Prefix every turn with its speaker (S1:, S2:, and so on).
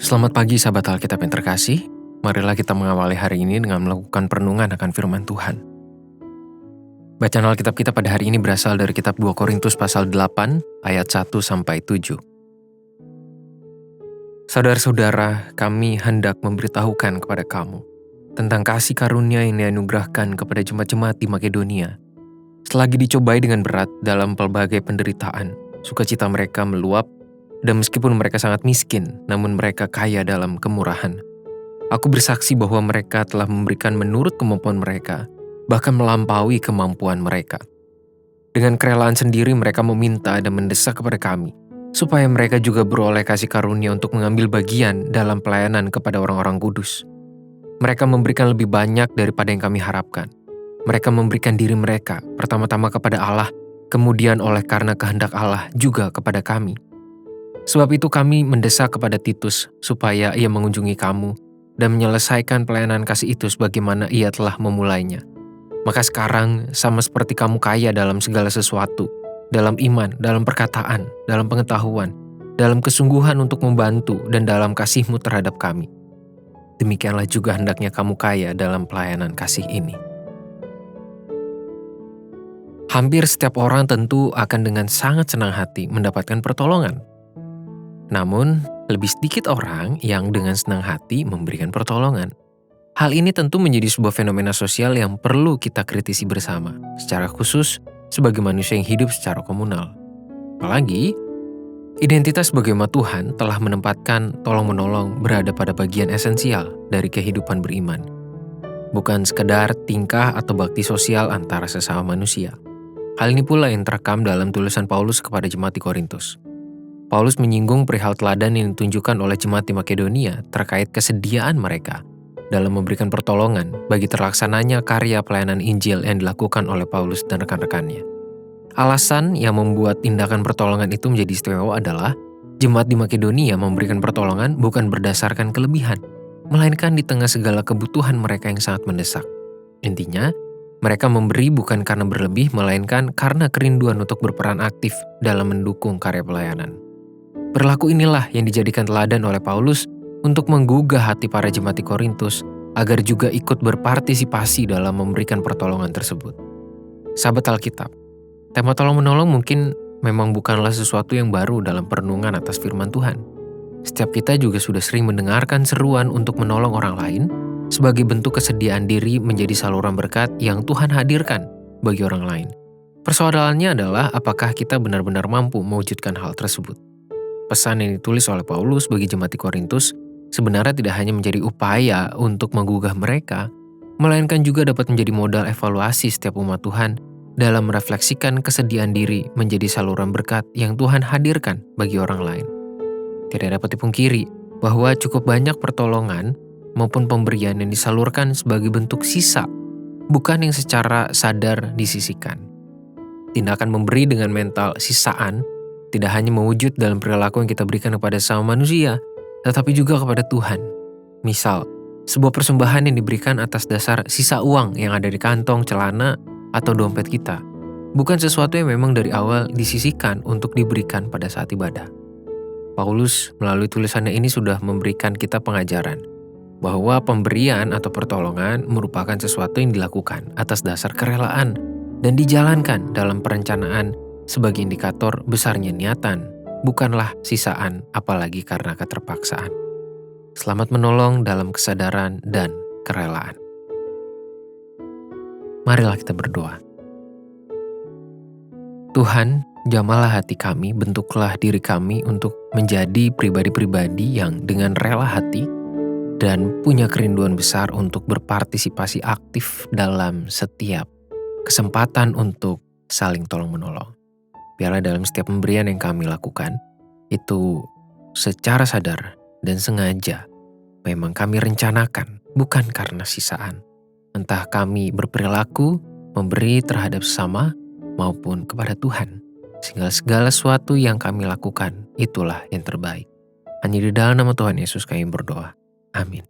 S1: Selamat pagi sahabat Alkitab yang terkasih. Marilah kita mengawali hari ini dengan melakukan perenungan akan firman Tuhan. Bacaan Alkitab kita pada hari ini berasal dari kitab 2 Korintus pasal 8 ayat 1-7. Saudara-saudara, kami hendak memberitahukan kepada kamu tentang kasih karunia yang dianugerahkan kepada jemaat-jemaat di Makedonia. Selagi dicobai dengan berat dalam pelbagai penderitaan, sukacita mereka meluap. Dan meskipun mereka sangat miskin, namun mereka kaya dalam kemurahan. Aku bersaksi bahwa mereka telah memberikan menurut kemampuan mereka, bahkan melampaui kemampuan mereka. Dengan kerelaan sendiri mereka meminta dan mendesak kepada kami, supaya mereka juga beroleh kasih karunia untuk mengambil bagian dalam pelayanan kepada orang-orang kudus. Mereka memberikan lebih banyak daripada yang kami harapkan. Mereka memberikan diri mereka, pertama-tama kepada Allah, kemudian oleh karena kehendak Allah juga kepada kami. Sebab itu kami mendesak kepada Titus supaya ia mengunjungi kamu dan menyelesaikan pelayanan kasih itu sebagaimana ia telah memulainya. Maka sekarang sama seperti kamu kaya dalam segala sesuatu, dalam iman, dalam perkataan, dalam pengetahuan, dalam kesungguhan untuk membantu dan dalam kasihmu terhadap kami. Demikianlah juga hendaknya kamu kaya dalam pelayanan kasih ini. Hampir setiap orang tentu akan dengan sangat senang hati mendapatkan pertolongan. Namun, lebih sedikit orang yang dengan senang hati memberikan pertolongan. Hal ini tentu menjadi sebuah fenomena sosial yang perlu kita kritisi bersama, secara khusus sebagai manusia yang hidup secara komunal. Apalagi, identitas sebagai umat Tuhan telah menempatkan tolong-menolong berada pada bagian esensial dari kehidupan beriman. Bukan sekedar tingkah atau bakti sosial antara sesama manusia. Hal ini pula yang terekam dalam tulisan Paulus kepada jemaat di Korintus. Paulus menyinggung perihal teladan yang ditunjukkan oleh jemaat di Makedonia terkait kesediaan mereka dalam memberikan pertolongan bagi terlaksananya karya pelayanan Injil yang dilakukan oleh Paulus dan rekan-rekannya. Alasan yang membuat tindakan pertolongan itu menjadi istimewa adalah jemaat di Makedonia memberikan pertolongan bukan berdasarkan kelebihan, melainkan di tengah segala kebutuhan mereka yang sangat mendesak. Intinya, mereka memberi bukan karena berlebih, melainkan karena kerinduan untuk berperan aktif dalam mendukung karya pelayanan. Perilaku inilah yang dijadikan teladan oleh Paulus untuk menggugah hati para jemaat di Korintus agar juga ikut berpartisipasi dalam memberikan pertolongan tersebut. Sahabat Alkitab, tema tolong-menolong mungkin memang bukanlah sesuatu yang baru dalam perenungan atas firman Tuhan. Setiap kita juga sudah sering mendengarkan seruan untuk menolong orang lain sebagai bentuk kesediaan diri menjadi saluran berkat yang Tuhan hadirkan bagi orang lain. Persoalannya adalah apakah kita benar-benar mampu mewujudkan hal tersebut. Pesan yang ditulis oleh Paulus bagi jemaat di Korintus sebenarnya tidak hanya menjadi upaya untuk menggugah mereka, melainkan juga dapat menjadi modal evaluasi setiap umat Tuhan dalam merefleksikan kesediaan diri menjadi saluran berkat yang Tuhan hadirkan bagi orang lain. Tidak dapat dipungkiri bahwa cukup banyak pertolongan maupun pemberian yang disalurkan sebagai bentuk sisa, bukan yang secara sadar disisihkan. Tindakan memberi dengan mental sisaan tidak hanya mewujud dalam perilaku yang kita berikan kepada sesama manusia, tetapi juga kepada Tuhan. Misal, sebuah persembahan yang diberikan atas dasar sisa uang yang ada di kantong, celana, atau dompet kita, bukan sesuatu yang memang dari awal disisihkan untuk diberikan pada saat ibadah. Paulus melalui tulisannya ini sudah memberikan kita pengajaran bahwa pemberian atau pertolongan merupakan sesuatu yang dilakukan atas dasar kerelaan dan dijalankan dalam perencanaan sebagai indikator besarnya niatan, bukanlah sisaan apalagi karena keterpaksaan. Selamat menolong dalam kesadaran dan kerelaan. Marilah kita berdoa. Tuhan, jamalah hati kami, bentuklah diri kami untuk menjadi pribadi-pribadi yang dengan rela hati dan punya kerinduan besar untuk berpartisipasi aktif dalam setiap kesempatan untuk saling tolong-menolong. Biarlah dalam setiap pemberian yang kami lakukan, itu secara sadar dan sengaja memang kami rencanakan, bukan karena sisaan. Entah kami berperilaku, memberi terhadap sesama, maupun kepada Tuhan. Sehingga segala sesuatu yang kami lakukan, itulah yang terbaik. Hanya di dalam nama Tuhan Yesus kami berdoa. Amin.